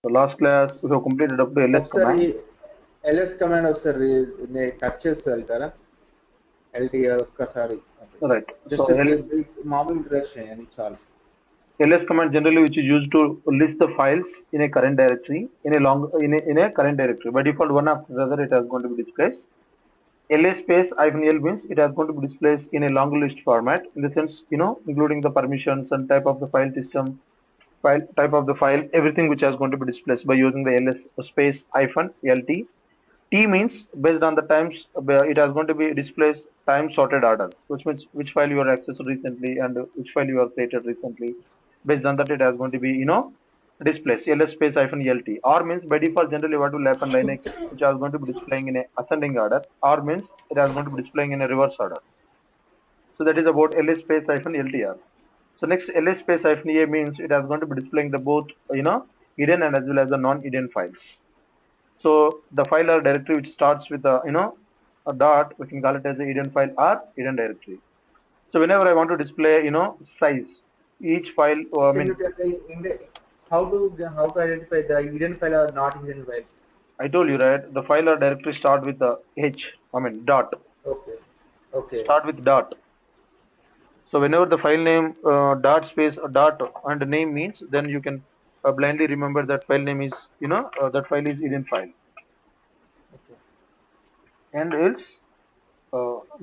So last class we have completed up to ls ఒకసారి command. ls command ఒకసారి touch చేసి వెళ్తారా LTR ఒక్కసారి Right. So జస్ట్ మామూలు ఇంట్రడక్షన్ అని చాలు. ls command generally which is used to list the files in a current directory in a current directory. By default, one after the other it is going to be displayed. ls space -l means it is going to be displayed in a long list format, in the sense, including the permissions and type of the file system, file type of the file, everything which is going to be displayed by using the ls space -lt. T means based on the times, it is going to be displayed time sorted order, which means which file you are accessed recently and which file you have created recently. Based on that, it is going to be displays ls space -lt. Or means by default generally what will happen, Linux which are going to be displaying in a ascending order, or means it is going to be displaying in a reverse order. So that is about ls space -ltr. So next, ls space -a means it is going to be displaying the both hidden and as well as the non-hidden files. So the file or directory which starts with a dot, we can call it as a hidden file or hidden directory. So whenever I want to display size, each file, How to identify the hidden file or not hidden file? I told you, right, the file or directory start with a dot. Okay. Okay. Start with dot. So whenever the file name dot space dot and name means, then you can blindly remember that file name is that file is hidden file. Okay. And else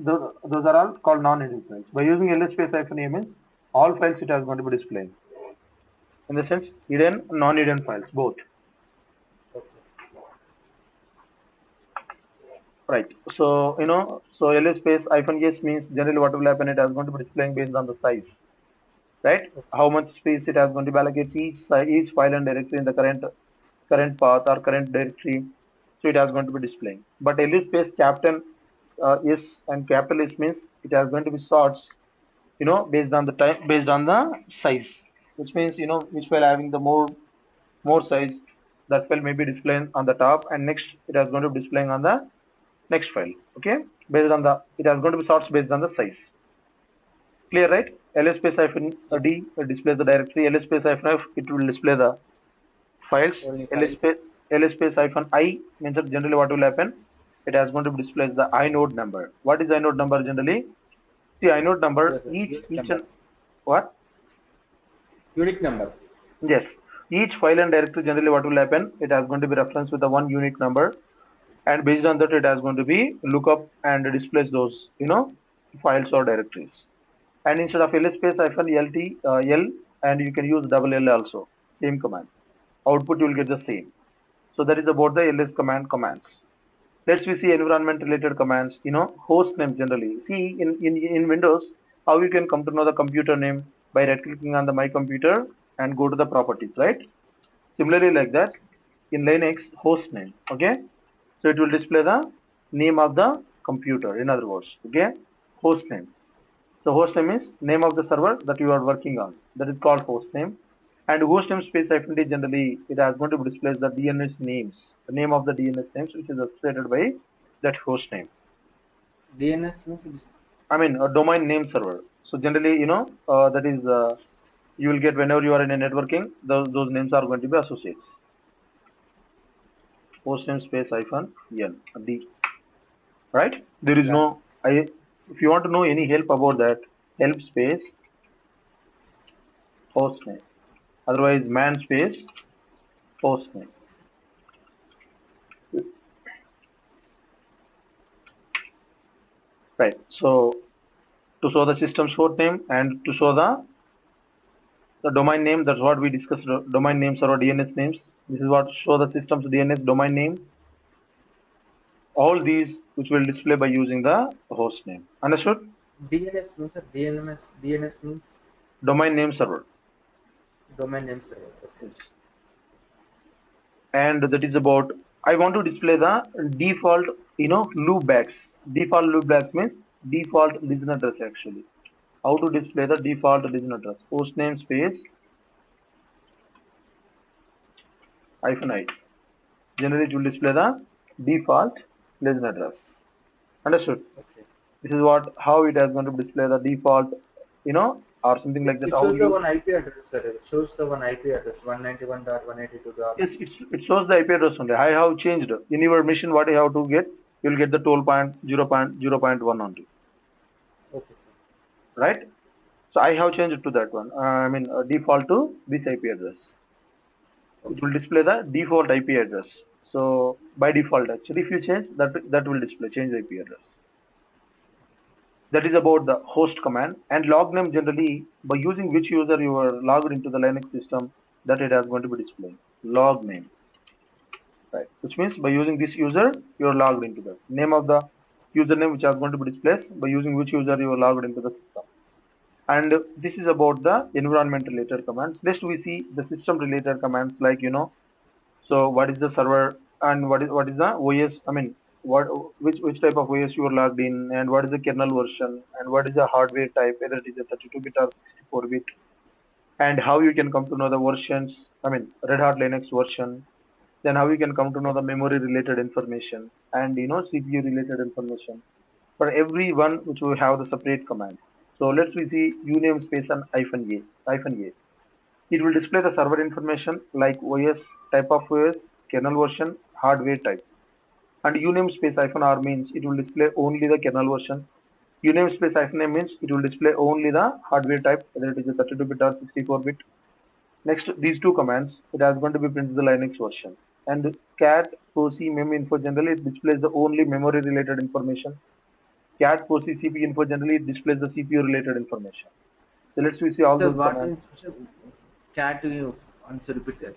those are all called non-hidden files. By using ls space -a means all files it is going to be displaying, in the sense hidden and non-hidden files both. Okay. Right. So so ls space -s means generally what will happen, it is going to be displaying based on the size, right? Okay. How much space it is going to be allocated each file and directory in the current path or current directory. So it is going to be displaying. But ls space capital S and capital S means it is going to be sorts, based on the time, based on the size, which means which file having the more size, that file may be displaying on the top, and next it is going to be displaying on the next file. Okay, based on the, it is going to be sorts based on the size. Clear, right? ls space -d displays the directory. ls space -f it will display the files. ls space -i means that generally what will happen, it is going to display the inode number. What is inode number generally? See, inode number, each and what? Unique number. Yes, each file and directory generally what will happen, it is going to be referenced with the one unique number, and based on that it is going to be look up and displays those files or directories. And instead of ls space -lt l, and you can use double L also, same command, output you will get the same. So that is about the ls command commands. Let's we see environment related commands. Host name generally. See, in Windows, how you can come to know the computer name by right clicking on the my computer and go to the properties, right? Similarly like that, in Linux, host name. Okay, so it will display the name of the computer, in other words. Okay, host name. So host name is name of the server that you are working on, that is called host name. And host name space -d generally it is going to display the DNS names, the name of the DNS names which is associated by that host name. DNS means, I mean a domain name server. So generally that is you will get whenever you are in a networking, those names are going to be associates. Host name space -n d. Right? There is no if you want to know any help about that, help space host name. Otherwise man space host name. Right. So to show the system's host name and to show the domain name, that's what we discussed. Domain names or DNS names. This is what show the system's DNS domain name. All these which will display by using the host name. Understood? DNS means DNS means domain name server. Domain name server. Okay. Yes. And that is about, I want to display the default loopbacks. Default loopbacks means default listen address actually. How to display the default listen address? Host name space -i. Generally it will display the default listen address. Understood? Okay. This is what how it is going to display the default or something like that. It How shows the you? one IP address, sir. It shows the one IP address 191.182. Yes, it shows the IP address only. I have changed in your machine. What you have to get, you'll get the 12.0.0.1 only, Okay, sir. right? So I have changed it to that one. I mean default to this IP address. It Okay. will display the default IP address. So by default, actually, if you change that will display change IP address. That is about the host command. And log name, generally by using which user you are logged into the Linux system, that it is going to be displaying log name, right? Which means by using this user you are logged into the name of the username which are going to be displayed by using which user you are logged into the system. And this is about the environment related commands. Next we see the system related commands, like so what is the server, and what is the OS, I mean what which type of OS you are logged in, and what is the kernel version, and what is the hardware type, whether it is a 32-bit or 64-bit, and how you can come to know the versions, I mean Red Hat Linux version. Then how you can come to know the memory related information, and CPU related information. For every one which we have the separate command. So let's we see uname space and -a. It will display the server information like OS, type of OS, kernel version, hardware type. And uname space -r means it will display only the kernel version. Uname space -m means it will display only the hardware type, whether it is a 32-bit or 64-bit. Next, these two commands, it is going to be printed the Linux version. And cat foc mem info, generally it displays the only memory related information. Cat foc cp info, generally it displays the CPU related information. So let's we see all So those what commands. is cat you once repeated?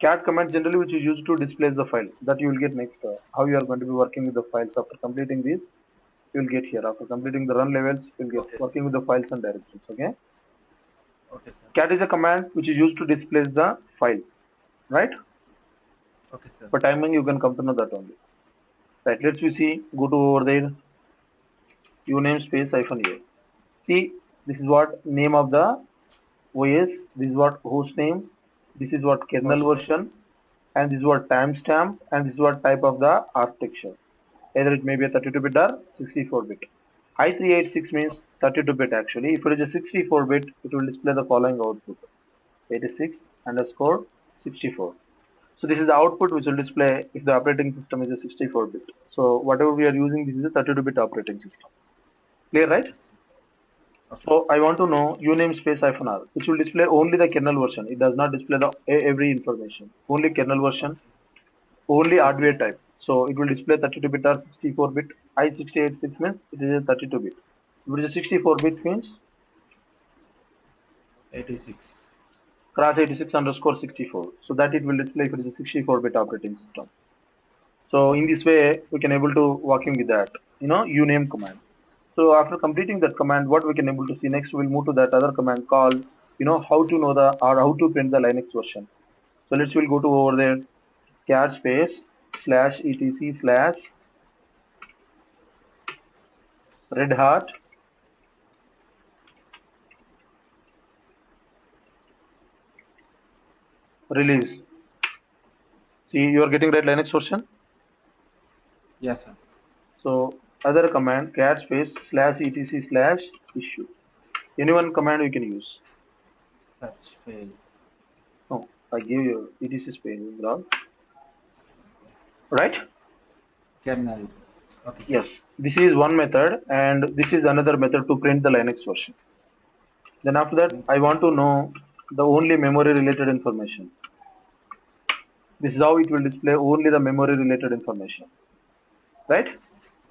Cat command, generally which is used to display the file that you will get next. How you are going to be working with the files after completing this, you will get here. After completing the run levels, you will get Okay, working with the files and directories. Okay. okay, sir. Cat is a command which is used to display the file, right? Okay, sir. For timing, you can come to know that only. Right. Let's we see. Go to over there. Uname space -a. See, this is what name of the OS. This is what host name. This is what kernel Host name. version, and this is what timestamp, and this is what type of the architecture. Either it may be a 32-bit or 64-bit. I386 means 32-bit actually. If it is a 64-bit, it will display the following output: 86_64. So this is the output which will display if the operating system is a 64-bit. So whatever we are using, this is a 32-bit operating system. Clear, right? Okay, sir. Okay. So I want to know uname space -r, which will display only the kernel version. It does not display the every information. Only kernel version, Okay. only Okay, hardware sir. type. So it will display 32-bit or 64-bit. I686 means it is a 32-bit. If it is a 64-bit means 86. cross 86_64. So that it will display if it is a 64-bit operating system. So in Okay. this way, we can able to working with that, uname command. So after completing that command, what we can able to see next, we'll move to that other command called, how to know the, or how to print the Linux version. So we'll go to over there, cat space /etc/red hat release. See, you are getting red Linux version. Yes, sir. So other command, cat space /etc/issue. Any one command you can use. Search fail. No, I give you etc space, right? Kernel. Okay, sir. Yes, this is one method, and this is another method to print the Linux version. Then after that, Print. I want to know the only memory related information. This is how it will display only the memory related information, right?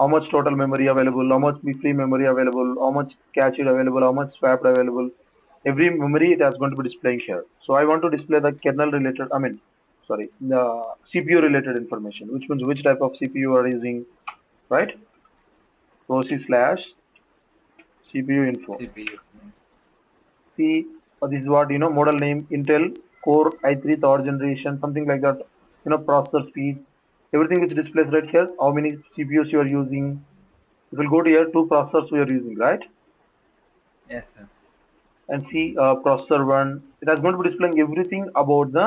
How much total memory available, how much free memory available, how much cache available, how much swapped available. Every memory it is going to be displaying here. So I want to display the kernel related, I mean, sorry, the CPU related information, which means which type of CPU you are using, right? proc/CPU info. CPU. See, this is what, model name Intel Core i3 third generation, something like that. Processor speed, everything is displayed right here. How many CPUs you are using? If we'll go to here, two processors we are using, right? Yes, sir. And see, processor one, it is going to be displaying everything about the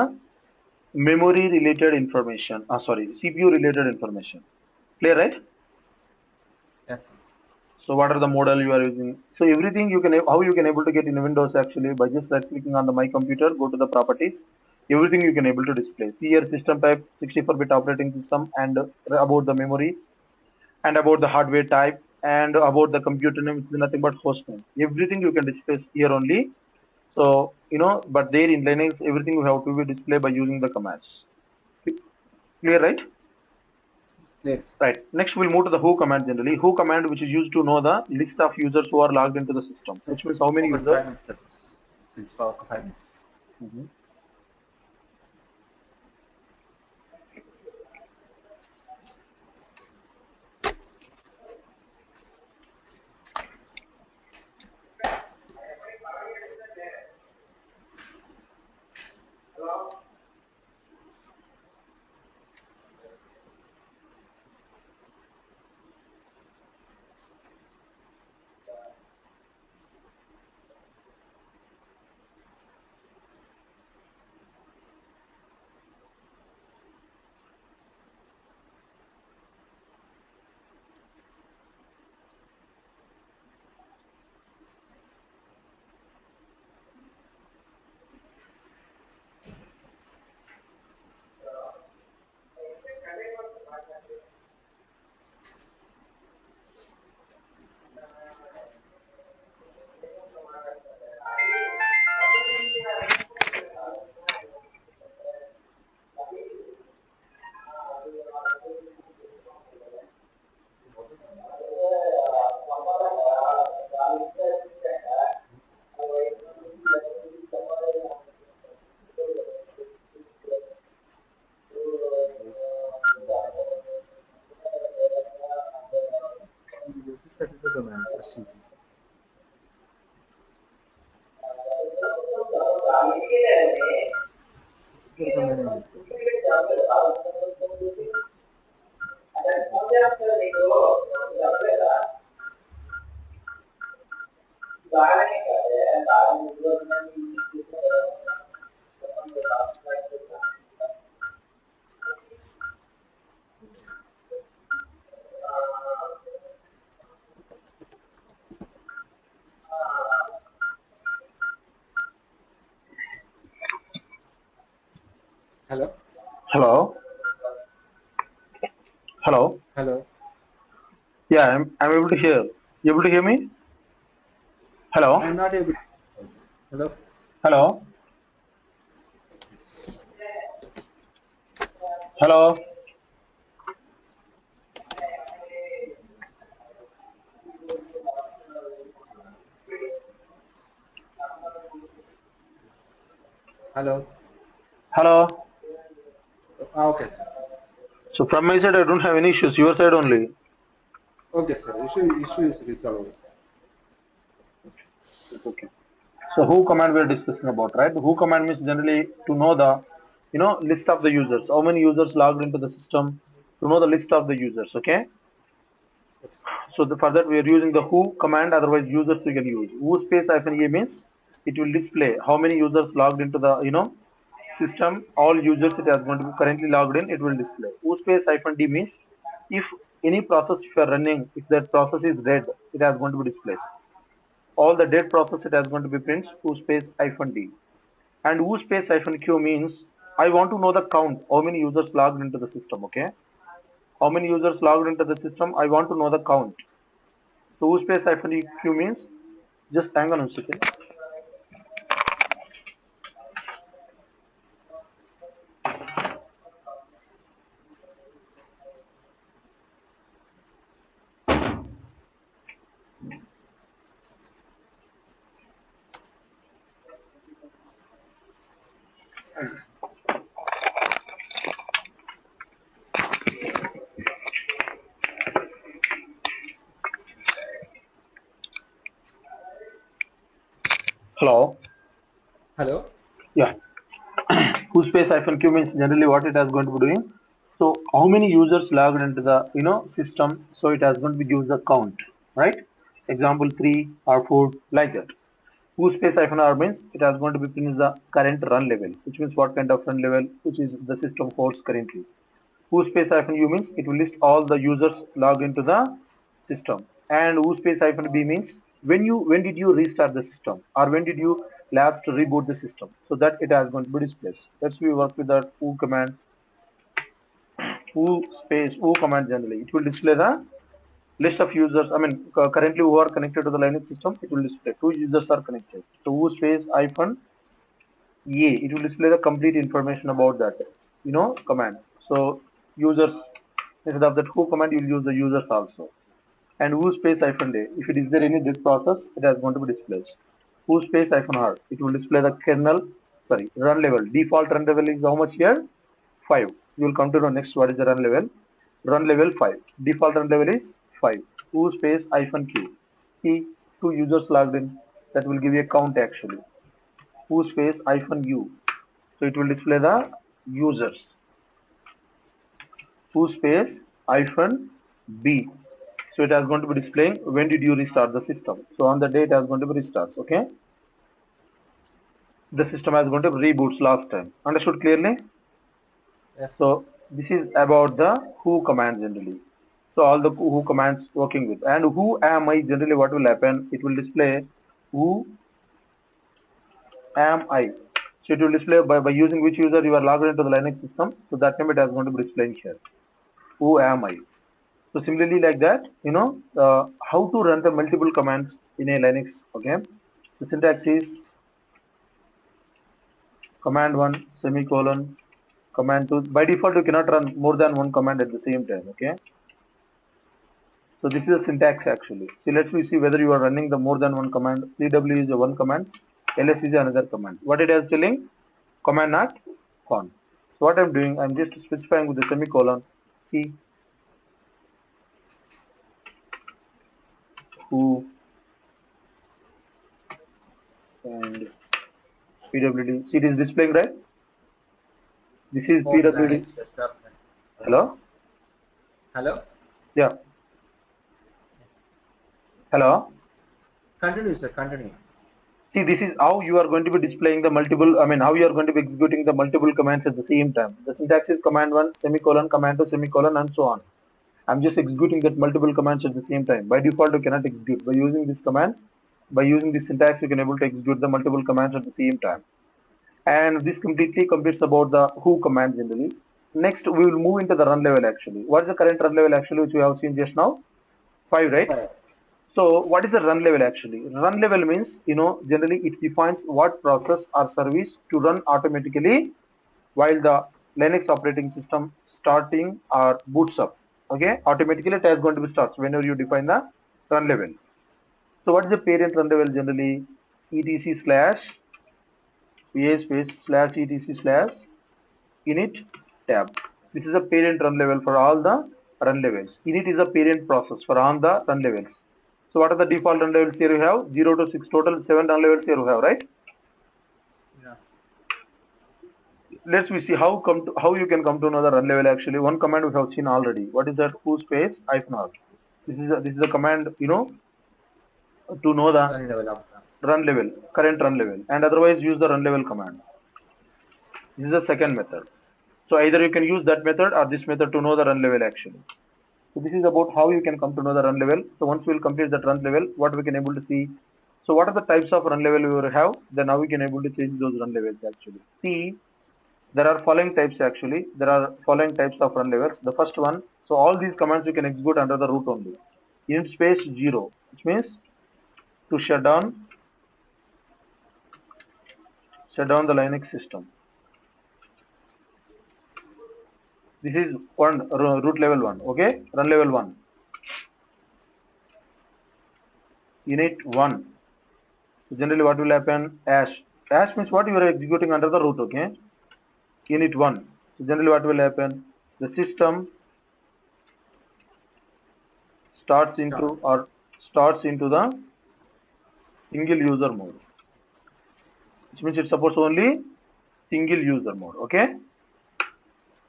memory related information. Sorry, CPU related information. Clear, right? Yes, sir. So what are the model you are using? So everything you can, how you can able to get in Windows actually by just right clicking on the my computer, go to the properties, everything you can able to display. See here system type 64-bit operating system and about the memory and about the hardware type and about the computer name, which is nothing but host name. Everything you can display here only. So but there in Linux, everything you have to be displayed by using the commands. Clear, right? Yes. Right. Next, we'll move to the who command generally. Who command, which is used to know the list of users who are logged into the system, Sir, which means how many for users. 5 minutes, sir. Please, for 5 minutes. Mhm. That is the command. Question. The command. Hello. Hello. Hello. Hello. Yeah, I'm able to hear. You able to hear me? I am Hello. not able. Hello. Hello. Hello. Hello. Hello. Okay, sir. So from my side, I don't have any issues. Your side only. Okay, sir. Issue is resolved. Okay. So who command we are discussing about, right? Who command means generally to know the, list of the users. How many users logged into the system? To know the list of the users. Okay. Okay, So for that we are using the who command. Otherwise, users we can use who space hyphen a means it will display how many users logged into the system. All users it has going to be currently logged in. It will display who space hyphen d means if any process if you are running, if that process is dead, it has going to be displayed. All the dead process it has going to be prints who space hyphen d. And who space hyphen q means I want to know the count, how many users logged into the system. Okay, how many users logged into the system, I want to know the count. So who space hyphen eq means, just hang on a second. Hello. hello. Yeah. Who space hyphen q means generally what it is going to be doing. So how many users logged into the system? So it has going to be give the count, right? Example 3 or 4 like that. Who space hyphen r means it has going to be print the current run level, which means what kind of run level which is the system holds currently. Who space hyphen u means it will list all the users logged into the system. and who space hyphen b means when did you restart the system or when did you last reboot the system, so that it has going to be displayed. Let's we work with that who command. Who space who command generally it will display the list of users. I mean currently who are connected to the Linux system, it will display two users are connected. So who space hyphen a, it will display the complete information about that command. So users, instead of that who command you will use the users also. And who space hyphen day, if it is there any disk process, it is going to be displayed. Who space hyphen r, it will display the kernel, sorry, run level. Default run level is how much here? 5. You will come to know next what is the run level. Run level 5. Default run level is 5. Who space hyphen q. See, two users logged in. That will give you a count actually. Who space hyphen u. So it will display the users. Who space hyphen b. So it is going to be displaying when did you restart the system. So on the day it is going to be restarts. Okay. The system is going to reboots last time. Understood clearly? Yes. So this is about the who command generally. So all the who commands working with, and who am I generally, what will happen? It will display who am I. So it will display by using which user you are logged into the Linux system. So that time it is going to be displaying here. Who am I? So similarly like that, how to run the multiple commands in a Linux. Okay. The syntax is command 1 semicolon command 2. By default you cannot run more than one command at the same time. Okay. So this is a syntax actually. So let's we see whether you are running the more than one command. cw is a one command, ls is another command. What it is telling? Command not found. So what I'm doing, I'm just specifying with the semicolon. C who and pwd. See, it is displaying, right? This is Home pwd. Linux desktop. Hello? Hello. Yeah. Hello? Continue, sir. Continue. See, this is how you are going to be displaying the multiple, I mean, how you are going to be executing the multiple commands at the same time. The syntax is command 1, semicolon, command 2, semicolon, and so on. I'm just executing that multiple commands at the same time. By default, you cannot execute. By using this command, by using this syntax, you can able to execute the multiple commands at the same time. And this completely completes about the who command generally. Next, we will move into the run level actually. What is the current run level actually, which we have seen just now? 5, right? Fine. So what is the run level actually? Run level means, generally it defines what process or service to run automatically while the Linux operating system starting or boots up. Okay, automatically it is going to be starts whenever you define the run level. So what is the parent run level generally? etc slash va space slash etc slash init tab. This is a parent run level for all the run levels. Init is a parent process for all the run levels. So what are the default run levels here you have? 0 to 6 total 7 run levels here you have, right? Yeah. Let's we see how you can come to know the run level actually. One command we have seen already. What is that? Who space hyphen r. This is a command, to know the Run level up. run level, current run level, and otherwise use the run level command. This is the second method. So either you can use that method or this method to know the run level actually. So this is about how you can come to know the run level. So once we will complete that run level, what we can able to see. So what are the types of run level we will have? Then now we can able to change those run levels actually. See, there are following types actually. There are following types of run levels. The first one, so all these commands you can execute under the root only. Init space 0, which means to shut down the Linux system. This is one root level 1. Okay, run level 1. Init 1. So generally what will happen? Ash means what you are executing under the root. Okay, init 1. So generally what will happen? The system starts Start. into the single user mode, which means it supports only single user mode. Okay,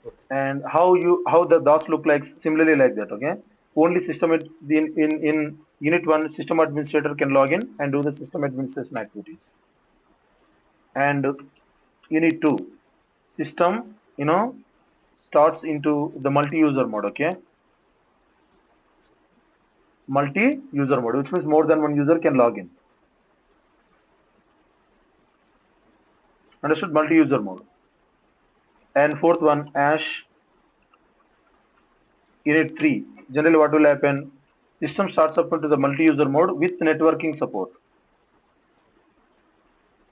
Okay. and how the dots look like similarly like that. Okay, only in unit 1 system administrator can log in and do the system administration activities. And unit 2 system starts into the multi-user mode. Okay, multi-user mode, which means more than one user can log in. Understood? Multi-user mode. And fourth one, hash unit 3. Generally, what will happen? System starts up into the multi-user mode with networking support.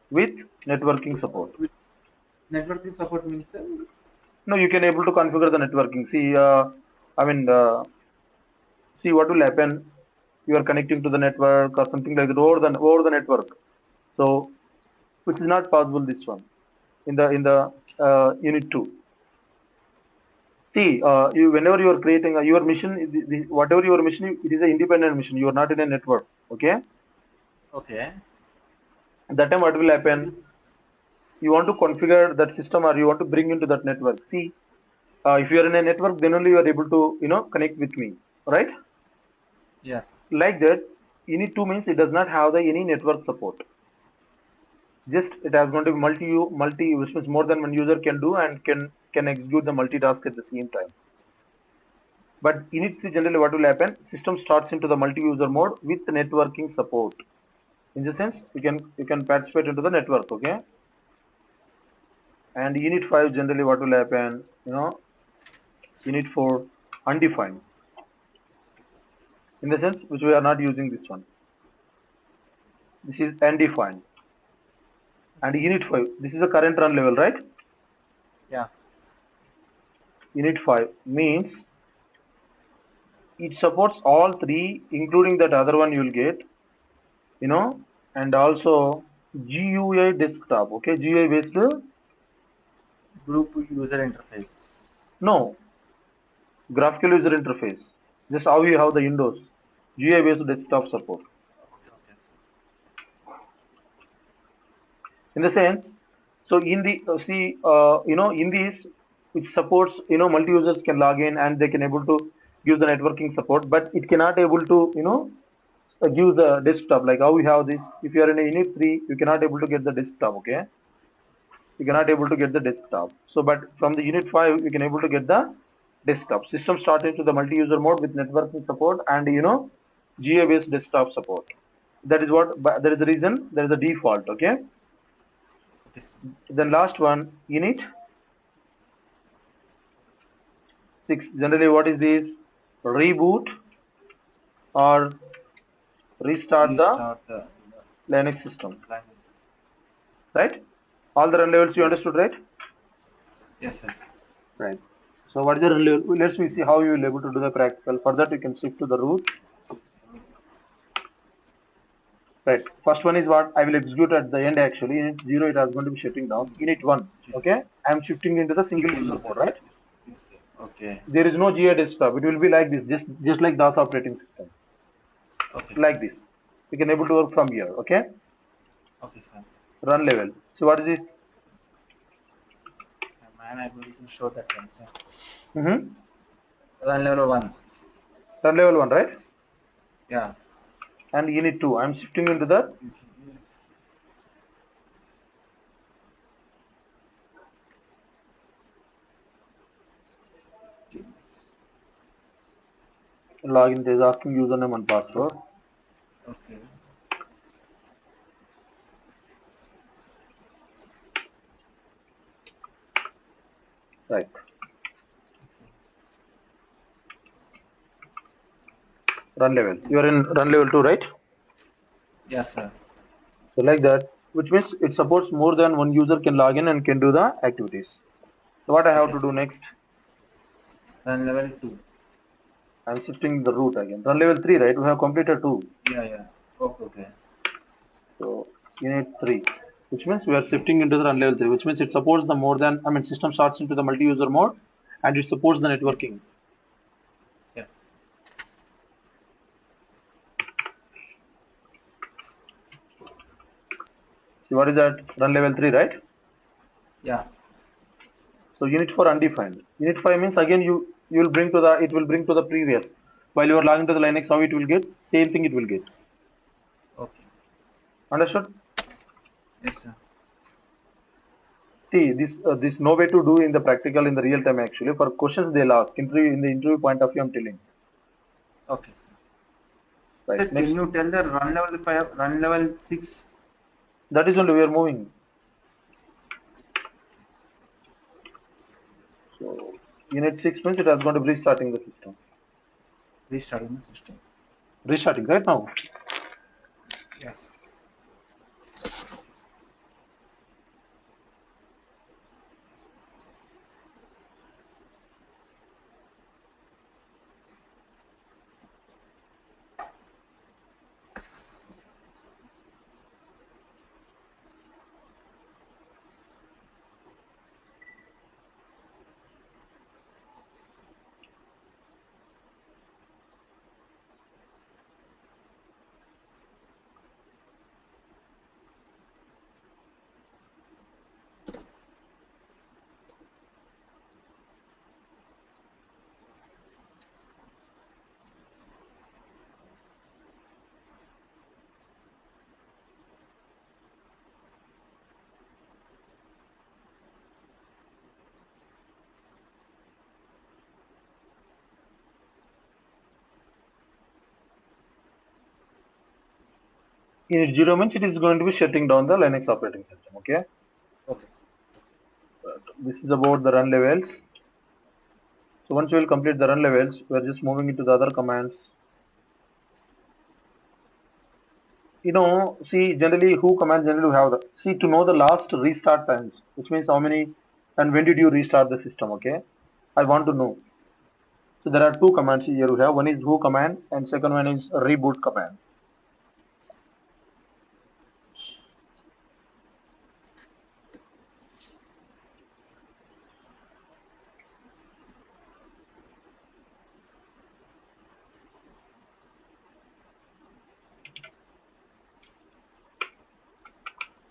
With networking support. Networking support means, sir? No, you can able to configure the networking. See, see what will happen. You are connecting to the network or something like that over the network. So, which is not possible this one in the unit 2. See, whenever you are creating your mission, whatever your mission, it is an independent mission. You are not in a network. Okay. Okay. At that time, what will happen? You want to configure that system or you want to bring into that network. See, if you are in a network, then only you are able to connect with me, right? Yes. Like that, unit 2 means it does not have any network support. Just it has going to be multi, which means more than one user can do and can execute the multitask at the same time. But unit 3 generally what will happen? System starts into the multi-user mode with networking support. In the sense, you can participate into the network, okay? And unit 5 generally what will happen? Unit 4 undefined. In the sense which we are not using this one. This is undefined. And unit 5, this is the current run level, right? Yeah. Unit 5 means it supports all three, including that other one you will get, and also GUI desktop, okay? GUI based, Group user interface. no, graphical user interface. Just how you have the Windows, GUI based desktop support. Okay. In the sense, so in the in this which supports multi users can log in and they can able to give the networking support, but it cannot able to give the desktop like how we have this. If you are in a unit 3, you cannot able to get the desktop, okay? You cannot able to get the desktop. So but from the unit 5 you can able to get the desktop. System start into the multi-user mode with networking support and GA based desktop support. That is what, that is the reason, there is a default, okay? Okay. Then last one, unit 6. Generally what is this? Reboot or restart the Restart the Linux system, line. right? All the run levels you Yes. understood, right? Yes, sir. Right. So what is the run level? Let's me see how you will able to do the practical. For that you can shift to the root. Right. First one is what I will execute at the end actually. Unit 0 it is going to be shutting down. Unit 1. Okay. I am shifting into the single user mode, right? Okay. There is no GA desktop. It will be like this, just like DOS operating system. Okay, Like sir. this. You can able to work from here. Okay. Okay, sir. Run level. So what is it? I'm able to show that one, sir. Mm-hmm. Run level 1. Run level 1, right? Yeah. And unit 2. I am shifting into the login. It is asking username and password. Okay. Right. Run level. You are in run level 2, right? Yes, sir. So like that, which means it supports more than one user can log in and can do the activities. So what I have Okay, to sir. do next? Run level 2. I'm shifting the root again. Run level 3, right? We have completed 2. Yeah, yeah. Okay, okay. So unit 3, which means we are shifting into the run level 3, which means it supports the more than, system starts into the multi-user mode and it supports the Yeah. networking. Yeah. See what is that? Run level 3, right? Yeah. So unit 4 undefined. Unit 5 means again you will bring to the, it will bring to the previous. While you are logging to the Linux, how it will get? Same thing it will get. Okay. Understood? Yes, sir. See, this no way to do in the practical in the real time actually. For questions they'll ask, in the interview point of view I'm telling. Okay, sir. Right. Sir, Next, can you tell the run level 5, run level 6? that is only we are moving. So unit 6 means it is going to be restarting the system. Restarting the system. Restarting right now. Yes. Unit 0 means it is going to be shutting down the Linux operating system. Okay. Okay. This is about the run levels. So once you will complete the run levels, we are just moving into the other commands. See generally who command generally have the see to know the last restart times, which means how many and when did you restart the system. Okay, I want to know. So there are two commands here you have. One is who command and second one is reboot command.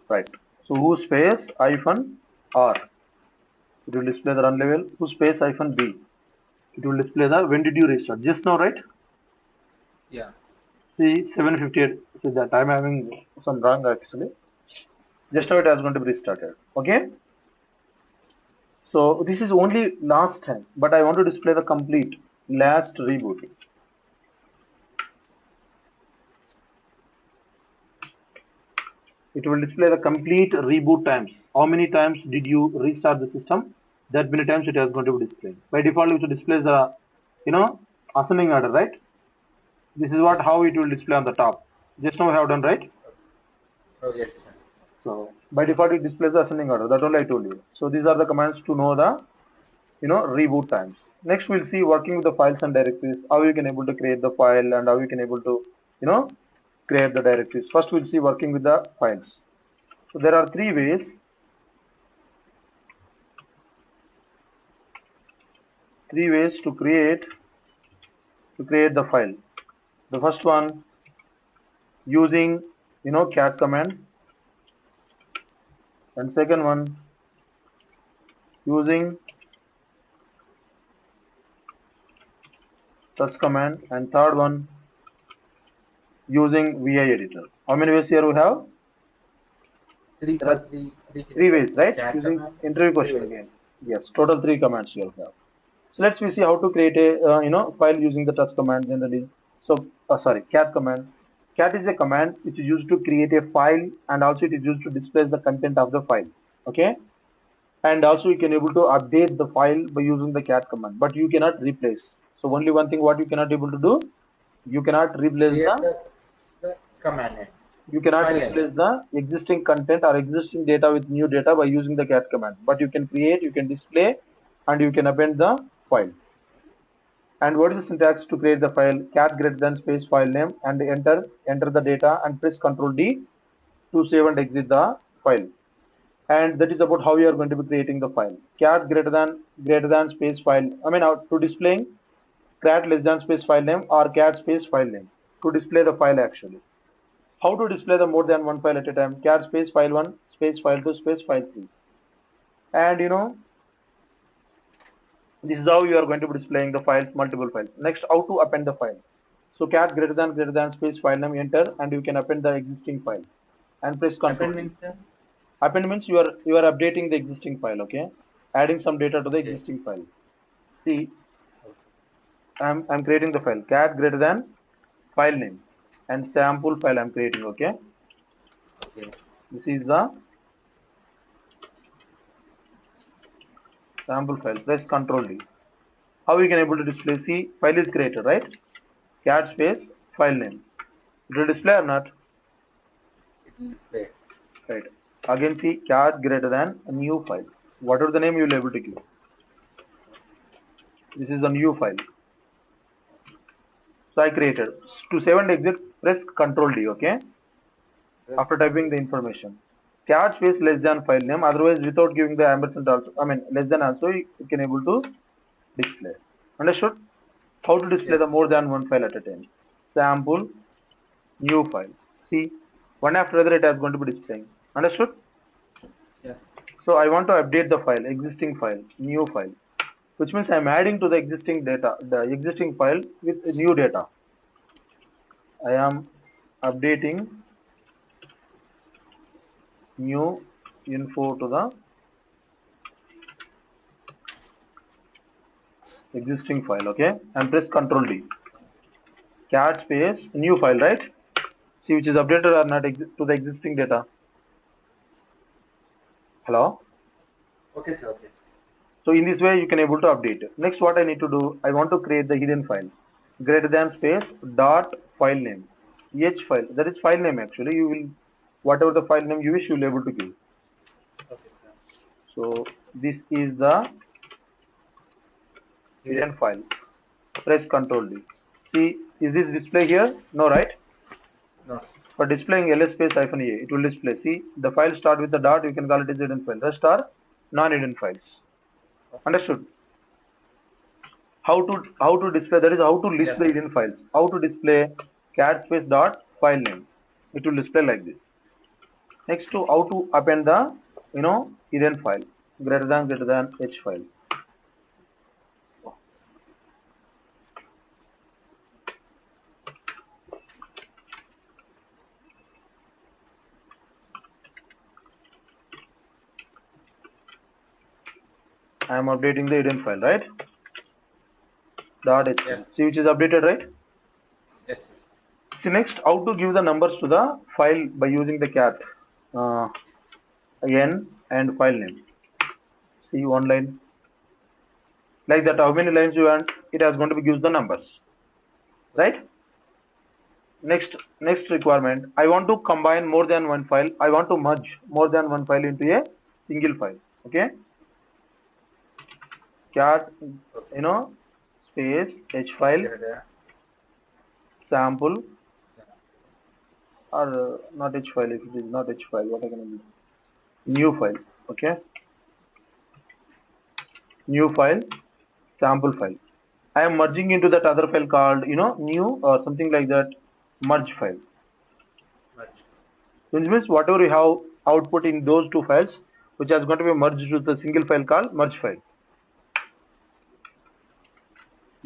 Right. So who space hyphen R. It will display the run level. Who space hyphen B. It will display the when did you restart. Just now, right? Yeah. See 758. See that I'm having some wrong actually. Just now it has going to be restarted. Okay. So this is only last time, but I want to display the complete last reboot. It will display the complete reboot times. How many times did you restart the system? That many times it is going to be displayed. By default, it will display the, ascending order, right? This is what Yes. how it will display on the top. Just now we have done, right? Oh, yes, sir. So by default, it displays the ascending order. That only I told you. So these are the commands to know the, reboot times. Next, we'll see working with the files and directories, how you can able to create the file and how you can able to, create the directories. First, we'll see working with the files. So there are three ways to create the file. The first one using cat command, and second one using touch command, and third one using vi editor. How many ways here we have? Three There for are three three cases. ways, right? Cat Using command. interview Three question ways. again. Yes, total three commands here we have. So let's we see how to create a file using the touch command generally. So sorry, cat command. Cat is a command which is used to create a file, and also it is used to display the content of the file. Okay, and also you can able to update the file by using the cat command, but you cannot replace. So only one thing what you cannot able to do, you cannot replace Create the command name. File name. the existing content or existing data with new data by using the cat command, but you can create, you can display, and you can append the file. And what is the syntax to create the file? Cat greater than space file name and enter the data and press Ctrl D to save and exit the file. And that is about how you are going to be creating the file. Cat greater than space file. I mean to displaying cat less than space file name or cat space file name to display the file actually. How to display the more than one file at a time? Cat space file 1 space file 2 space file 3. And this is how you are going to be displaying the files, multiple files. Next, how to append the file. So cat greater than space file name, enter, and you can append the existing file and press Ctrl Append D. means, sir? Append means you are updating the existing file, okay? Adding some data to the Okay. existing file. See, I'm creating the file cat greater than file name. and sample file I'm creating. Okay, Okay. this is the sample file. Press Ctrl D. How we can able to display? See, file is created, right? Cat space file name. It will display or not? It will display. Right. Again, see cat greater than a new file. Whatever the name you will able to give. This is a new file. So I created. To save and exit, press Ctrl D. Okay. Press After typing the information, cat space less than file name. Otherwise, without giving the ampersand also, I mean less than also, you can able to display. Understood? How to display yes. the more than one file at a time? Sample new file. See, one after other it is going to be displaying. Understood? Yes. So I want to update the file, existing file, new file, which means I am adding to the existing data, the existing file with new data. I am updating new info to the existing file. Okay, and press Ctrl D. Cat space new file, right? See which is updated or not to the existing data. Hello. Okay, sir. Okay. So in this way you can able to update. Next, what I need to do, I want to create the hidden file. Greater than space dot file name. H file, that is file name actually. You will, whatever the file name you wish, you will able to give. Okay, sir. So this is the hidden Hidden. file. Press Ctrl D. See, is this display here? No, right? No. For displaying ls space -a, it will display. See, the file start with the dot, you can call it as hidden file. Rest are non-hidden files. Okay. Understood? How to display, that is how to list Yes. the hidden files. How to display cat space dot file name. It will display like this. Next to how to append the hidden file greater than h file. I am updating the hidden file, right? Dot h Yes. file. See which is updated, right? Yes. Yes. See next how to give the numbers to the file by using the cat uh, n and file name. See one line like that. How many lines you want? It has going to be gives the numbers, Okay. right? Next requirement, I want to combine more than one file. I want to merge more than one file into a single file. Okay, cat Okay. space h file Here there. sample, Yeah. or not h file. If it is not h file, what I can do? New file. Okay, new file, sample file. I am merging into that other file called new or something like that, merge file. Merge. Which means whatever you have output in those two files, which is going to be merged with a single file called merge file.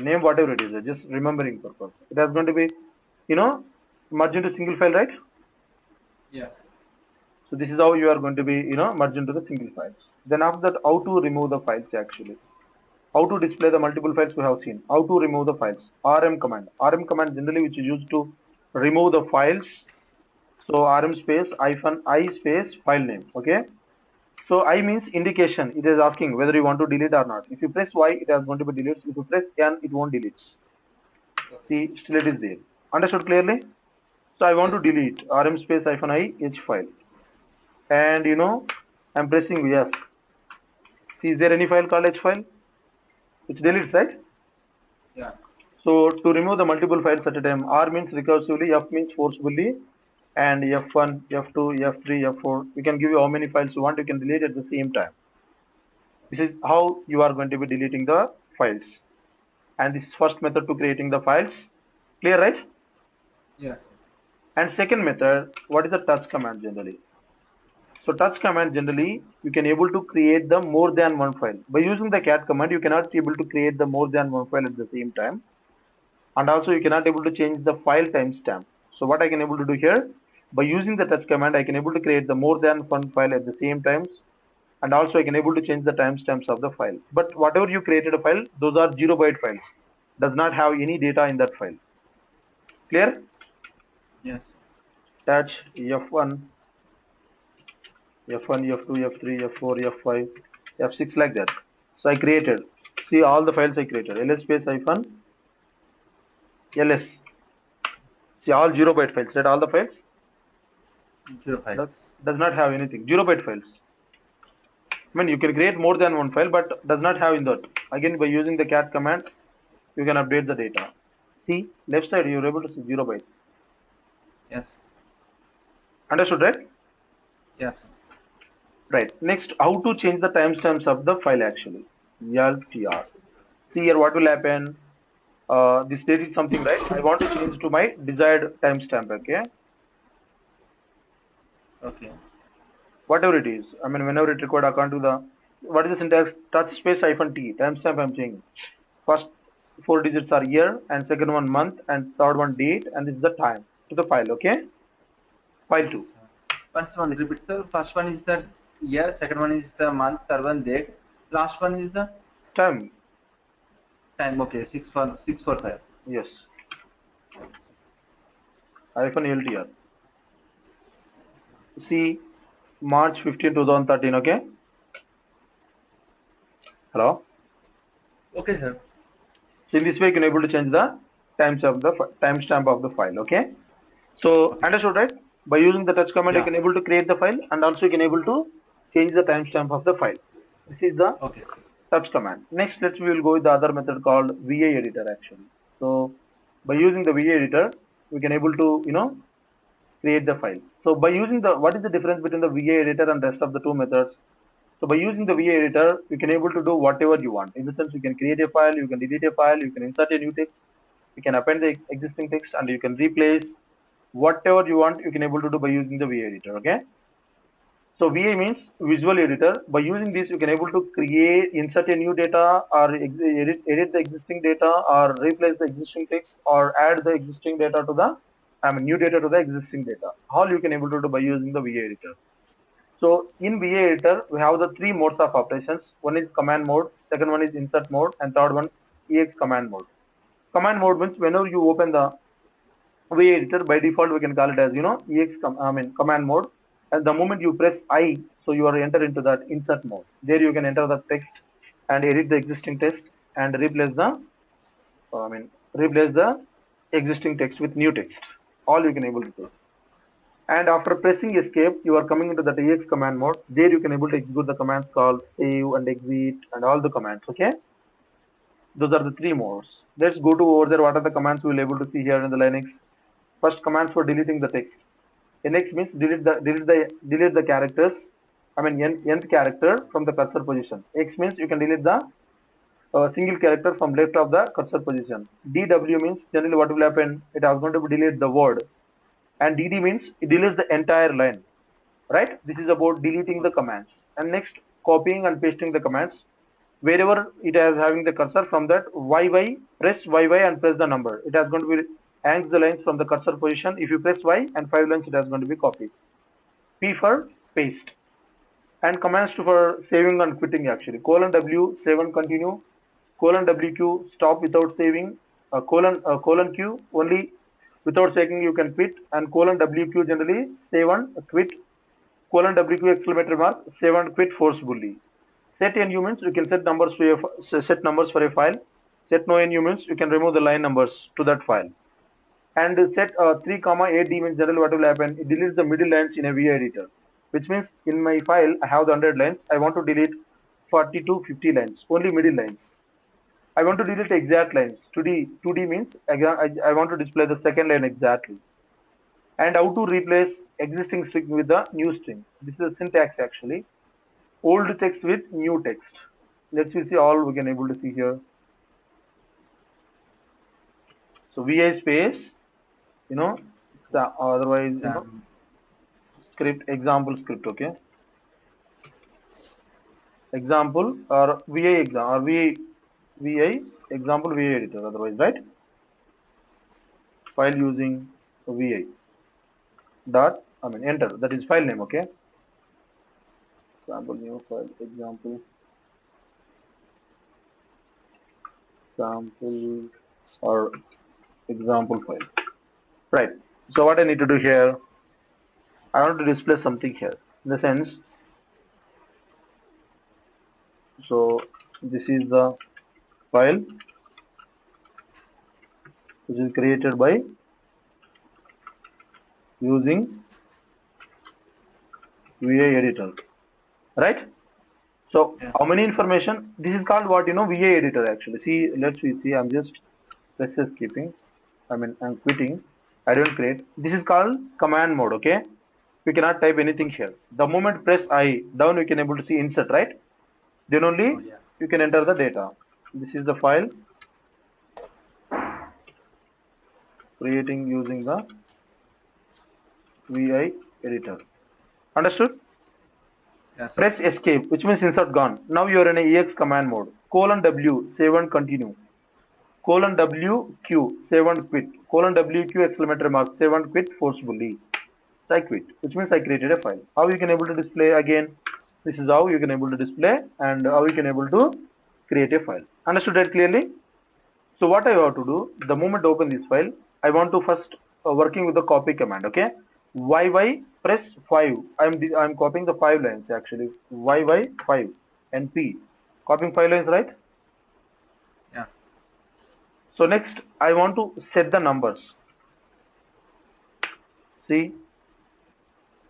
Name whatever it is, just remembering purpose. It is going to be, merge into single file, right? Yes. So this is how you are going to be, merge into the single files. Then after that, how to remove the files actually. How to display the multiple files we have seen. How to remove the files. RM command. RM command generally which is used to remove the files. So RM space -I space file name. Okay. So I means indication. It is asking whether you want to delete or not. If you press Y, it is going to be deletes. If you press N, it won't delete. Okay. See, still it is there. Understood clearly? So I want Yes. to delete rm space -I h file, and I'm pressing yes. See, is there any file called h file? Which deletes, right? Yeah. So to remove the multiple files at a time, R means recursively, F means forcibly, and F1, F2, F3, F4. You can give you how many files you want. You can delete at the same time. This is how you are going to be deleting the files. And this is first method to creating the files. Clear, right? Yes. And second method, what is the touch command generally? So touch command generally you can able to create the more than one file. By using the cat command you cannot able to create the more than one file at the same time, and also you cannot able to change the file timestamp. So what I can able to do here, by using the touch command I can able to create the more than one file at the same times, and also I can able to change the timestamps of the file. But whatever you created a file, those are 0 byte files, does not have any data in that file. Clear? Yes. Attach F1, F1, F2, F3, F4, F5, F6 like that. So I created. See all the files I created. ls space hyphen ls. See all 0 byte files. Right? All the files 0 does, files. does not have anything. 0 byte files. I mean, you can create more than one file, but does not have in that. Again, by using the cat command, you can update the data. See, left side, you're able to see 0 bytes. Yes. Understood, right? Yes. Right. Next, how to change the timestamps of the file actually. LTR. See here what will happen. This date is something, right? I want to change to my desired timestamp, okay? Okay. Whatever it is. I mean, whenever it required according to the, what is the syntax? Touch space hyphen T, timestamp I'm changing. First four digits are year and second one month and third one date and this is the time to the file, okay? File Yes. 2. Once one repeat. The first one is the year, second one is the month, third one date, last one is the Time, time. Okay, 645. yes, hyphen LTR. See, March 15, 2013, okay? Hello? Okay, sir. So in this way, you can able to change the timestamp of the file. Okay. So Okay. understood, right? By using the touch command, you Yeah. can able to create the file, and also you can able to change the timestamp of the file. This is the Okay, sir. touch command. Next, we will go with the other method called VA editor actually. So by using the VA editor, we can able to create the file. So by using the, what is the difference between the VA editor and rest of the two methods? So by using the VA editor, you can able to do whatever you want. In the sense, you can create a file, you can delete a file, you can insert a new text, you can append the existing text, and you can replace whatever you want. You can able to do by using the VA editor. Okay. So VA means visual editor. By using this, you can able to create, insert a new data, or edit the existing data, or replace the existing text, or add the existing data to the, I mean, new data to the existing data. All you can able to do by using the VA editor. So in VA editor, we have the three modes of operations. One is command mode, second one is insert mode, and third one EX command mode. Command mode means whenever you open the VA editor, by default we can call it as command mode. And the moment you press I, so you are enter into that insert mode. There you can enter the text and edit the existing text and replace the existing text with new text. All you can able to do. And after pressing escape, you are coming into the EX command mode. There you can able to execute the commands called save and exit and all the commands. Okay, those are the three modes. Let's go to over there. What are the commands we will able to see here in the Linux? First, commands for deleting the text. NX means delete the characters. I mean nth character from the cursor position. X means you can delete the single character from left of the cursor position. DW means generally what will happen? It is going to delete the word. And DD means it deletes the entire line. Right? This is about deleting the commands. And next, copying and pasting the commands. Wherever it is having the cursor, from that YY, press YY and press the number. It is going to be hangs the lines from the cursor position. If you press Y and 5 lines, it is going to be copies. P for paste. And commands for saving and quitting actually. Colon W, save and continue. Colon WQ, stop without saving. Colon Q, only without saving you can quit. And colon WQ generally save and quit. Colon WQ exclamatory mark, save and quit forcefully. Set NU means you can set numbers to set numbers for a file. Set no NU means you can remove the line numbers to that file. And set 3 comma 8D means generally what will happen? It deletes the middle lines in a VA editor, which means in my file I have the 100 lines. I want to delete 40 to 50 lines, only middle lines. I want to delete exact lines. 2D means I want to display the second line exactly. And how to replace existing string with the new string. This is a syntax actually. Old text with new text. Let's see all we can able to see here. So VI space, otherwise, Sam. script, example script, okay. Example or VI exam or VI example VI editor, otherwise, right? File using VI dot, enter, that is file name, okay. Sample new file, sample or example file. Right. So what I need to do here, I want to display something here. In the sense, so this is the file which is created by using VA editor, right? So Yeah. how many information? This is called what, VA editor actually. See, let's see. I'm just let's just keeping. I mean, I'm quitting. I don't create. This is called command mode. Okay, we cannot type anything here. The moment press I down, we can able to see insert, right? Then Oh only yeah. you can enter the data. This is the file creating using the VI editor. Understood? Yeah, sir. Press escape, which means insert gone. Now you are in a EX command mode. Colon W, save and continue. Colon W, Q, save and quit. Colon W, Q, exclamatory mark, save and quit forcefully. So I quit, which means I created a file. How you can able to display again? This is how you can able to display and how you can able to create a file. Understood that clearly? So what I have to do, the moment I open this file, I want to first working with the copy command. Okay, YY press 5. I'm copying the 5 lines actually. YY 5 and P, copying 5 lines, right? Yeah. So next I want to set the numbers. See,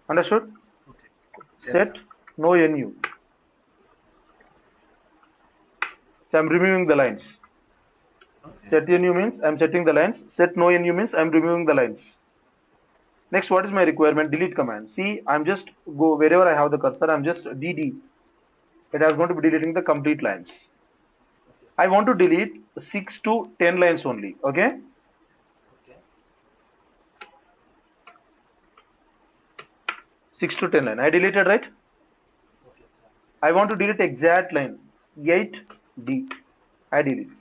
understood? Okay. Yes, Set sir. no NU. So I'm removing the lines. Okay. Set NU means I'm setting the lines. Set no NU means I'm removing the lines. Next, what is my requirement? Delete command. See, I'm just go wherever I have the cursor. I'm just DD. It is going to be deleting the complete lines. Okay. I want to delete 6 to 10 lines only. Okay, Okay. 6 to 10 line. I deleted, right? Okay, sir. I want to delete exact line 8D. I delete.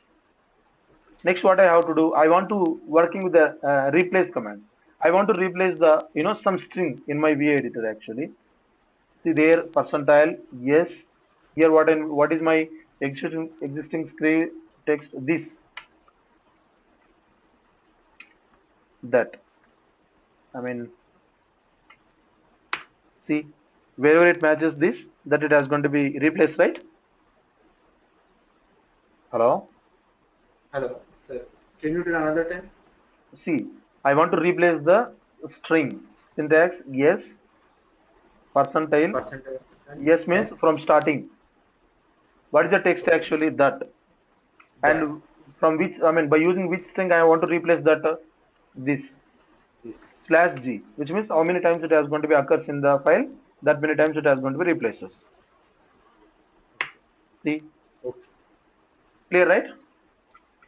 Next, what I have to do? I want to working with the replace command. I want to replace the some string in my VA editor actually. See there percentile, yes. Here what is my existing screen text, this, that. I mean, see, wherever it matches this, that it has going to be replaced, right? Hello. Hello, sir. Can you do another time? See, I want to replace the string syntax, yes. Percentile, Percentage. yes means Yes. from starting. What is the text Okay. actually, that? That. And from which, I mean, by using which string I want to replace that, this This. slash g, which means how many times it has going to be occurs in the file, that many times it has going to be replaces. See, Okay. clear, right?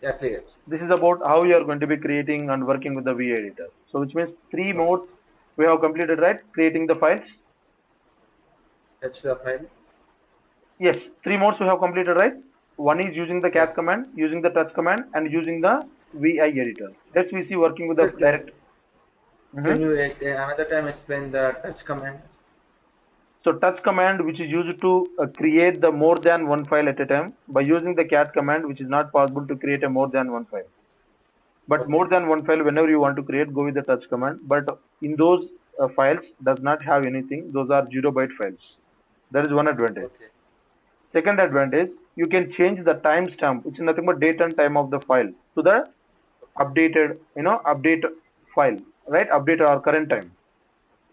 Yeah, clear. This is about how you are going to be creating and working with the VA editor. So which means three Okay. modes we have completed, right? Creating the files. Touch the file. Yes, three modes we have completed, right? One is using the Yes. cat command, using the touch command, and using the VI editor. Let's we see working with the Sir, direct. can Mhm. you another time explain the touch command? So touch command, which is used to create the more than one file at a time. By using the cat command, which is not possible to create a more than one file. But more Okay. than one file, whenever you want to create, go with the touch command. But in those files, does not have anything. Those are 0 byte files. That is one advantage. Okay. Second advantage, you can change the timestamp, which is nothing but date and time of the file, to the updated, update file, right? Update our current time.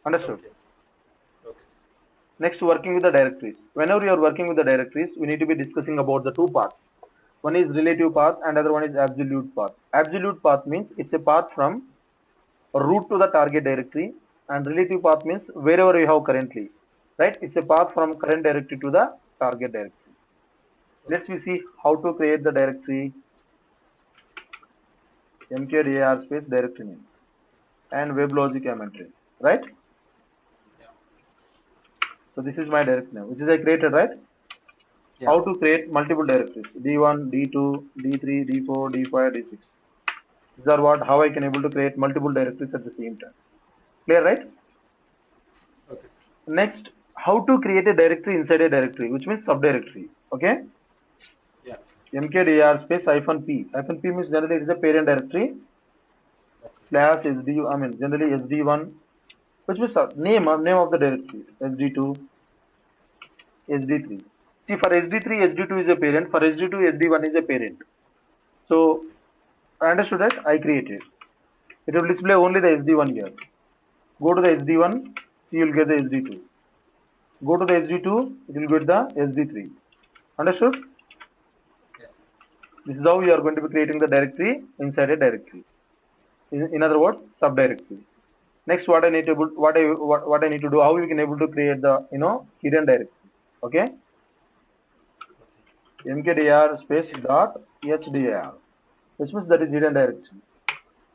Understood? Okay. Okay. Next, working with the directories. Whenever you are working with the directories, we need to be discussing about the two paths. One is relative path and other one is absolute path. Absolute path means it's a path from root to the target directory, and relative path means wherever you have currently, right? It's a path from current directory to the target directory. Let's we see how to create the directory. Mkdir space directory name and WebLogic entry, right? Yeah. So this is my directory name, which is I created, right? Yeah. How to create multiple directories: D1, D2, D3, D4, D5, D6. These are what how I can able to create multiple directories at the same time. Clear, right? Okay. Next, how to create a directory inside a directory, which means subdirectory. Okay? Yeah. Mkdir space -p. -p means generally it is a parent directory. Okay. slash sd, I mean generally sd1, which means name of the directory, sd2, sd3. See, for sd3, sd2 is a parent, for sd2, sd1 is a parent. So I understood that. I created. It will display only the sd1 here. Go to the sd1, see, you'll get the sd2. Go to the sd2, it will get the sd3. Understood? Yes. This is how we are going to be creating the directory inside a directory. In other words, subdirectory. Next, what I need to what I need to do, how we can able to create the hidden directory. Okay, mkdir space dot hdir, which means that is hidden directory.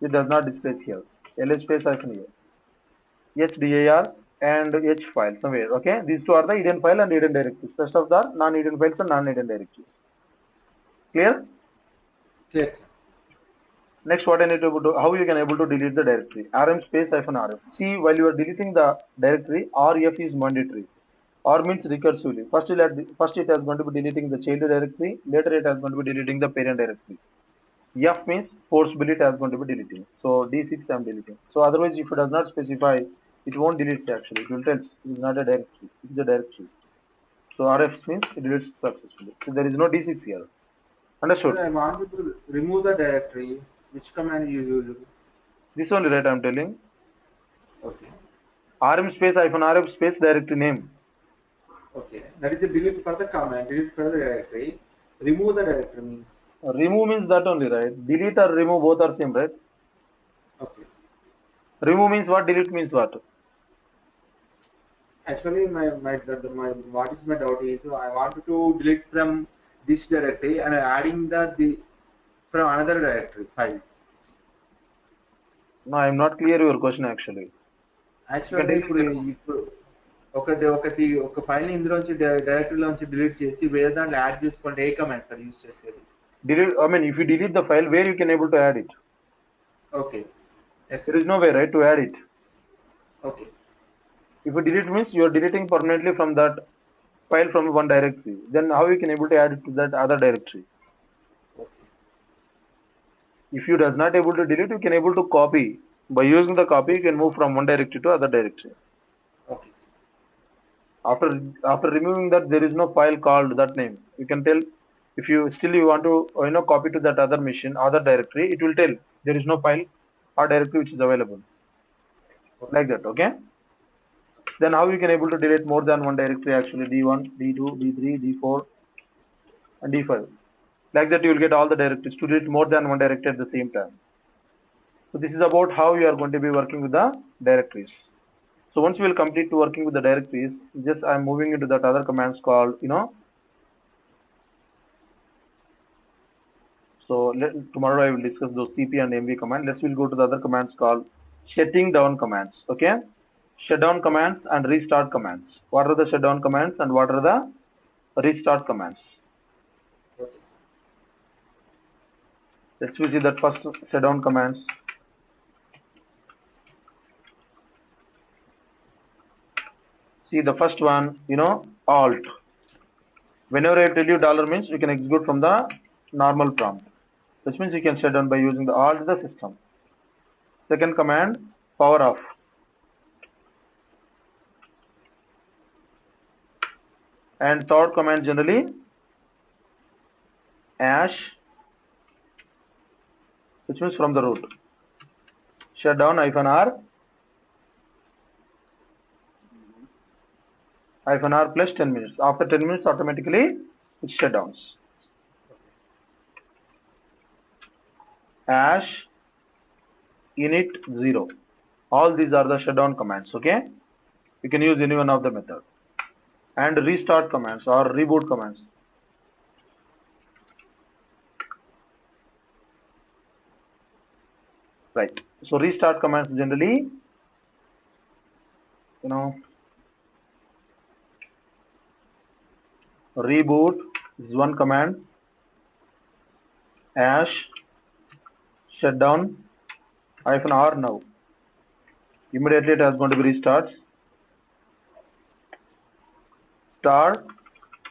It does not display here. ls space hyphen here, hdir and h file somewhere. Okay, these two are the hidden file and hidden directories. Rest of the non-hidden files and non-hidden directories. Clear? Clear. Next, what I need to do, how you can able to delete the directory. rm space hyphen rf. See, while you are deleting the directory, rf is mandatory. Or means recursively. First it is going to be deleting the child directory. Later it is going to be deleting the parent directory. F means forcibly it is going to be deleting. So D6 I am deleting. So otherwise, if it does not specify, it won't delete actually. It will tell it is not a directory. It is a directory. So RF means it deletes successfully. So there is no D6 here. Understood? Sir, I want to remove the directory. Which command you use? This only, right, I am telling. Okay. RM space hyphen RF space directory name. Okay. That is a delete for the command. Delete for the directory. Remove the directory means. Remove means that only, right? Delete or remove both are same, right? Okay. Remove means what? Delete means what? Actually, my what is my doubt is I want to delete from this directory and adding the from another directory file. No, I am not clear your question actually. You can యాక్చువల్గా tell ఇప్పుడు me. ఇప్పుడు ఒక file ఇందులోంచి డైరెక్టరీలోంచి delete చేసి వేరే దాంట్లో add చేసుకోండి ఏ command sir use చేసేది Delete, I mean, if you delete the file, where you can able to add it? Okay yes There is no way, right, to add it. Okay If you delete means you are deleting permanently from that file from one directory. Then how you can able to add it to that other directory? Okay If you does not able to delete, you can able to copy. By using the copy, you can move from one directory to other directory. Okay After after removing that, there is no file called that name. You can tell if you still you want to copy to that other machine, other directory. It will tell there is no file or directory which is available. Like that, okay? Then how you can able to delete more than one directory actually, D1, D2, D3, D4 and D5. Like that you will get all the directories to delete more than one directory at the same time. So this is about how you are going to be working with the directories. So once you will complete to working with the directories, just I am moving into that other commands called, so tomorrow I will discuss those CP and MV command. Let's will go to the other commands called shutting down commands. Okay, shutdown commands and restart commands. What are the shutdown commands and what are the restart commands? Okay Let's see that first shutdown commands. See the first one, alt. Whenever I tell you dollar means you can execute from the normal prompt, which means you can shut down by using the alt the system. Second command, power off. And third command generally, ash, which means from the root. Shut down -r -r plus 10 minutes. After 10 minutes, automatically it shut downs. Ash init 0. All these are the shutdown commands. Okay, you can use any one of the method. And restart commands or reboot commands. Right. So restart commands generally, reboot is one command. Ash shutdown -r now. Immediately it is going to be restarts. Start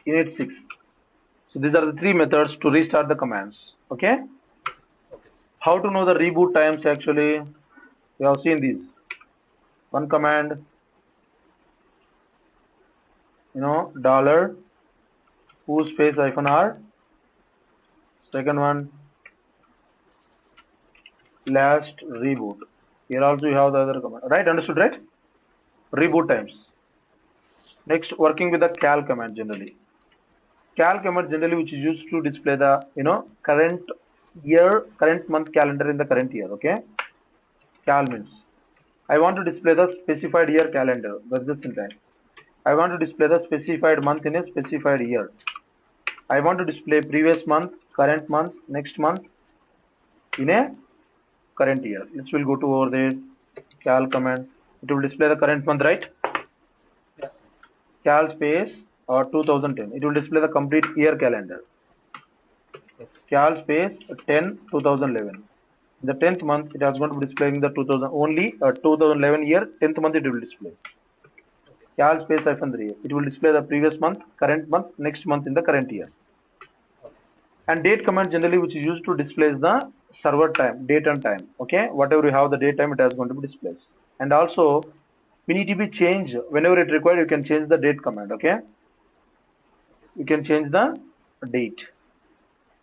init 6. So these are the three methods to restart the commands. Okay. Okay How to know the reboot times actually? You have seen these. One command, dollar who space -r. Second one, last reboot. Here also you have the other command. Right? Understood, right? Reboot times. Next, working with the cal command generally. Cal command generally which is used to display the current year, current month calendar in the current year. Okay. Cal means I want to display the specified year calendar. That's the syntax. I want to display the specified month in a specified year. I want to display previous month, current month, next month in a current year. Let's will go to over there cal command. It will display the current month, right? Yes. Cal space or 2010. It will display the complete year calendar. Cal space 10 2011. In the 10th month, it is going to be displaying the 2000 only 2011 year. 10th month it will display. Cal space -3. It will display the previous month, current month, next month in the current year. And date command generally which is used to display the server time, date and time. Okay, whatever you have the date time, it is going to be displayed. And also we need to be changed whenever it required. You can change the date command. Okay, you can change the date.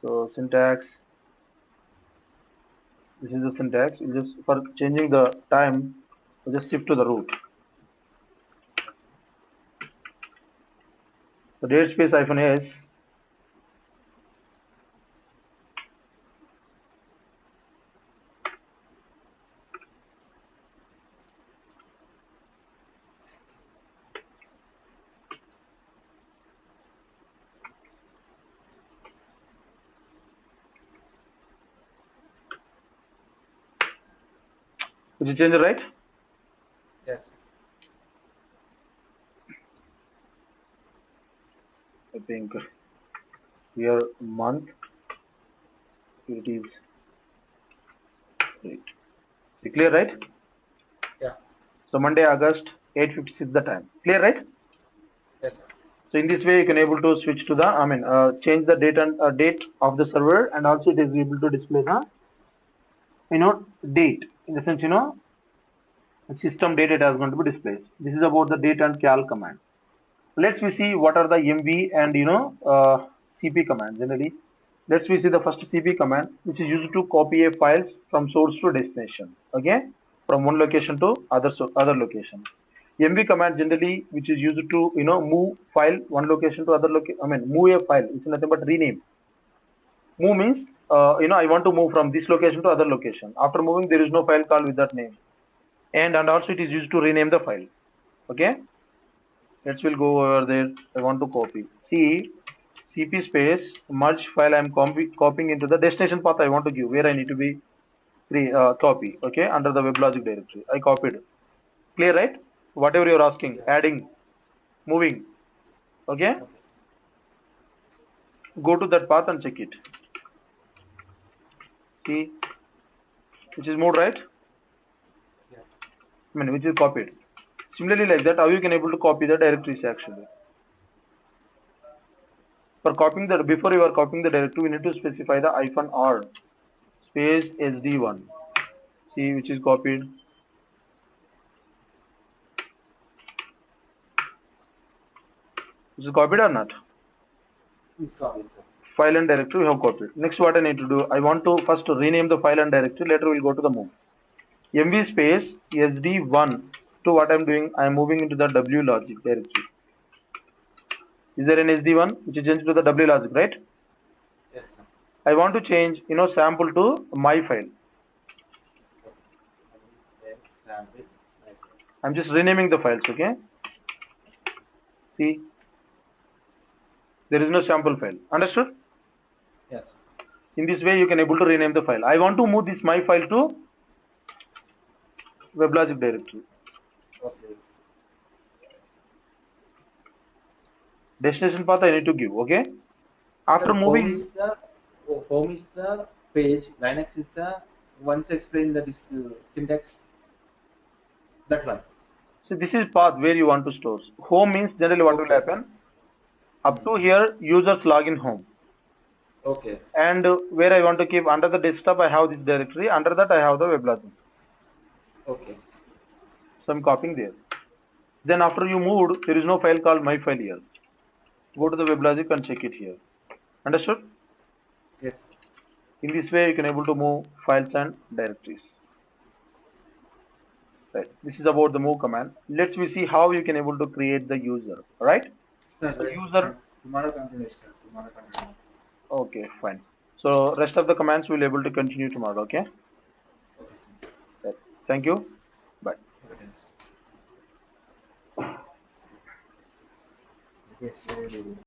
So syntax. This is the syntax. You just for changing the time, you just shift to the root. The date space -s. Did you change it right? Yes. I think here month it is right. See, clear, right? Yeah. So Monday, August 8:56 the time. Clear, right? Yes, sir. So in this way you can able to switch to the change the date and date of the server, and also it is able to display the date in the sense system date it is going to be displayed. This is about the date and cal command. Let's we see what are the MV and CP commands generally. Let's we see the first CP command which is used to copy a files from source to destination. Okay, from one location to other location. MV command generally which is used to move file one location to other location. Move a file. It's nothing but rename. Move means I want to move from this location to other location. After moving, there is no file called with that name. And also it is used to rename the file. Okay. Let's will go over there. I want to copy. See, CP space merge file. I am copying into the destination path I want to give where I need to be copy. Okay, under the WebLogic directory. I copied. Clear, right? Whatever you are asking, adding, moving. Okay. Go to that path and check it. See, which is moved, right? Yes. Which is copied. Similarly, like that, how you can able to copy the directories actually. For copying the before you are copying the directory, we need to specify the -r space sd1. See, which is copied. Which is copied or not? It's copied, sir. File and directory we have copied. Next, what I need to do? I want to first rename the file and directory. Later, we'll go to the move. MV space sd1 to what I'm doing. I'm moving into the WLogic directory. Is there an SD1 which is changed to the WLogic, right? Yes, sir. I want to change, sample to my file. Sample. I'm just renaming the files, okay? See, there is no sample file. Understood? Yes. In this way, you can able to rename the file. I want to move this my file to WebLogic directory. Okay. Destination path I need to give, okay? After Sir, moving, home is the page. Linux is the once explain the this syntax. That one. so this is path where you want to store. Home means generally what will happen? Up to here, users login home. Okay. And where I want to keep under the desktop, I have this directory. Under that, I have the WebLogic. Okay. So I'm copying there. Then after you moved, there is no file called my file here. Go to the WebLogic and check it here. Understood? Yes. In this way, you can able to move files and directories. Right. This is about the move command. Let's we see how you can able to create the user. Right? Sir, So wait. user. Tomorrow continue, sir. Tomorrow continue. Okay, fine. So rest of the commands we'll able to continue tomorrow. Okay. Okay. Right. Thank you. Bye. Okay. Thanks. Yes. Very good.